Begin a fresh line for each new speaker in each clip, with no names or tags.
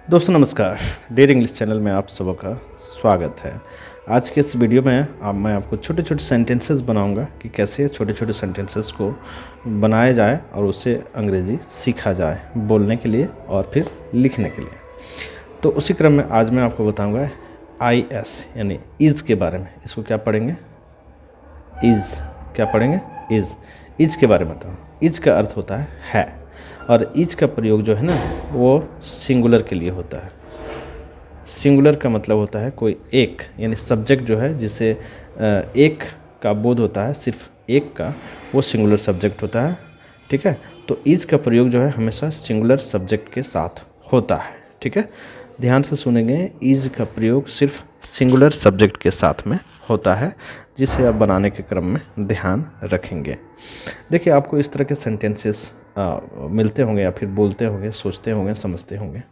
दोस्तों नमस्कार, dare English channel में आप सबों का स्वागत है। आज के इस वीडियो में मैं आपको छोटे छोटे सेंटेंसेस बनाऊंगा कि कैसे छोटे छोटे सेंटेंसेस को बनाया जाए और उससे अंग्रेज़ी सीखा जाए बोलने के लिए और फिर लिखने के लिए। तो उसी क्रम में आज मैं आपको बताऊंगा IS यानी इज़ के बारे में। इसको क्या पढ़ेंगे? इज़ क्या पढ़ेंगे? इज़ के बारे में बताऊँ। इज़ का अर्थ होता है और इज का प्रयोग जो है ना वो सिंगुलर के लिए होता है। सिंगुलर का मतलब होता है कोई एक, यानी सब्जेक्ट जो है जिसे एक का बोध होता है, सिर्फ एक का, वो सिंगुलर सब्जेक्ट होता है। ठीक है, तो इज का प्रयोग जो है हमेशा सिंगुलर सब्जेक्ट के साथ होता है। ठीक है, ध्यान से सुनेंगे, इज का प्रयोग सिर्फ सिंगुलर सब्जेक्ट के साथ में होता है, जिसे आप बनाने के क्रम में ध्यान रखेंगे। देखिए, आपको इस तरह के सेंटेंसेस मिलते होंगे या फिर बोलते होंगे, सोचते होंगे, समझते होंगे।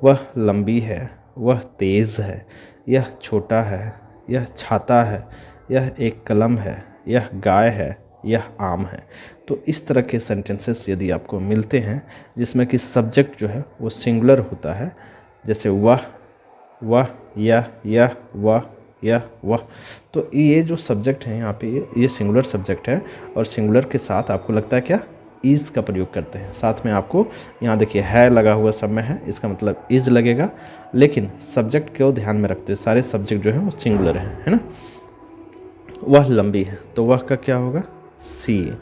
वह लंबी है, वह तेज़ है, यह छोटा है, यह छाता है, यह एक कलम है, यह गाय है, यह आम है। तो इस तरह के सेंटेंसेस यदि आपको मिलते हैं जिसमें कि सब्जेक्ट जो है वो सिंगुलर होता है, जैसे वह, यह, वह, तो ये जो सब्जेक्ट है यहाँ पे ये सिंगुलर सब्जेक्ट है और सिंगुलर के साथ आपको लगता है क्या, इज़ का प्रयोग करते हैं। साथ में आपको यहाँ देखिए है लगा हुआ सब में है, इसका मतलब इज़ लगेगा, लेकिन सब्जेक्ट को ध्यान में रखते हुए सारे सब्जेक्ट जो है वो सिंगुलर है ना। वह लंबी है तो वह का क्या होगा? सी।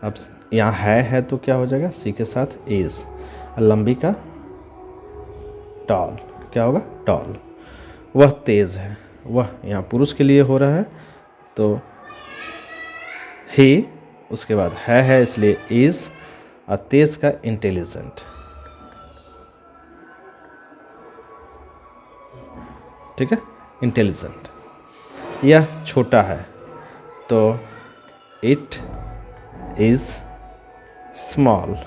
अब यहाँ है तो क्या हो जाएगा? सी के साथ इज़। लंबी का टॉल, क्या होगा? टॉल। वह तेज़ है, वह यहाँ पुरुष के लिए हो रहा है तो ही, उसके बाद है इसलिए इज़, और तेज का इंटेलिजेंट। ठीक है, इंटेलिजेंट। यह छोटा है तो इट इज़ स्मॉल।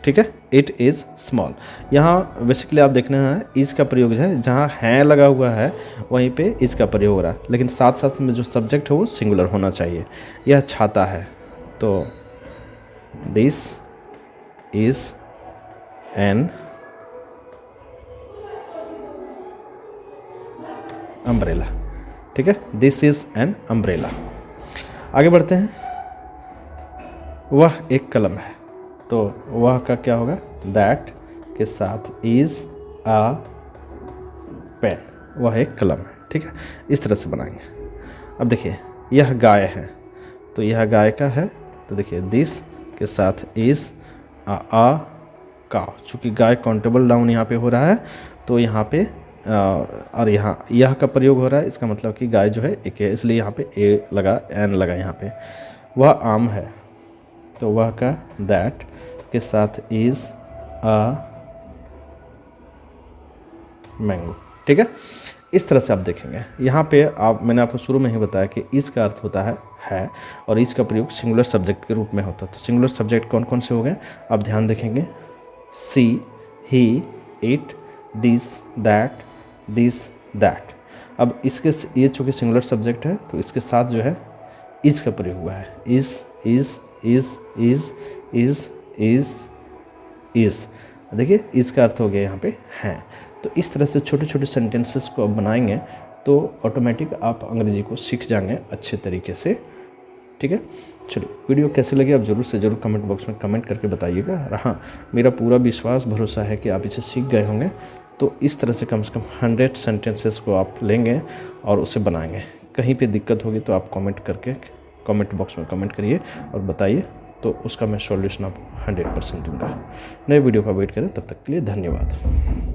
ठीक है, इट इज़ स्मॉल। यहाँ बेसिकली आप देखना है इज़ का प्रयोग है, जहाँ है लगा हुआ है वहीं पे इज़ का प्रयोग हो रहा है, लेकिन साथ साथ में जो सब्जेक्ट है वो सिंगुलर होना चाहिए। यह छाता है तो दिस इज़ एन अम्ब्रेला। ठीक है, दिस इज़ एन अम्ब्रेला। आगे बढ़ते हैं। वह एक कलम है तो वह का क्या होगा? दैट के साथ इज़ अ पेन। वह एक कलम है। ठीक है, इस तरह से बनाएंगे। अब देखिए, यह गाय है तो यह गाय का है तो देखिए दिस के साथ इज़ अ काउ। चूँकि गाय काउंटेबल नाउन यहाँ पे हो रहा है तो यहाँ पे और यहाँ यह का प्रयोग हो रहा है, इसका मतलब कि गाय जो है एक है, इसलिए यहाँ पे ए लगा, एन लगा यहाँ पे। वह आम है तो वह का दैट के साथ इज़ अ मैंगो। ठीक है, इस तरह से आप देखेंगे। यहाँ पे मैंने आपको शुरू में ही बताया कि इज़ का अर्थ होता है और इज़ का प्रयोग सिंगुलर सब्जेक्ट के रूप में होता है। तो सिंगुलर सब्जेक्ट कौन कौन से हो गए आप ध्यान देखेंगे? सी, ही, इट, दिस, दैट। अब इसके ये चूँकि सिंगुलर सब्जेक्ट है तो इसके साथ जो है इज़ का प्रयोग हुआ है। इज़। देखिए, इज़ का अर्थ हो गया यहाँ पे है। तो इस तरह से छोटे छोटे सेंटेंसेस को आप बनाएंगे तो ऑटोमेटिक आप अंग्रेजी को सीख जाएंगे अच्छे तरीके से। ठीक है, चलिए, वीडियो कैसी लगी आप ज़रूर से ज़रूर कमेंट बॉक्स में कमेंट करके बताइएगा। और हाँ, मेरा पूरा विश्वास भरोसा है कि आप इसे सीख गए होंगे। तो इस तरह से कम 100 सेंटेंसेस को आप लेंगे और उसे बनाएंगे। कहीं पे दिक्कत होगी तो आप कमेंट बॉक्स में कमेंट करिए और बताइए, तो उसका मैं सॉल्यूशन आपको 100% दूंगा। नए वीडियो का वेट करें, तब तक के लिए धन्यवाद।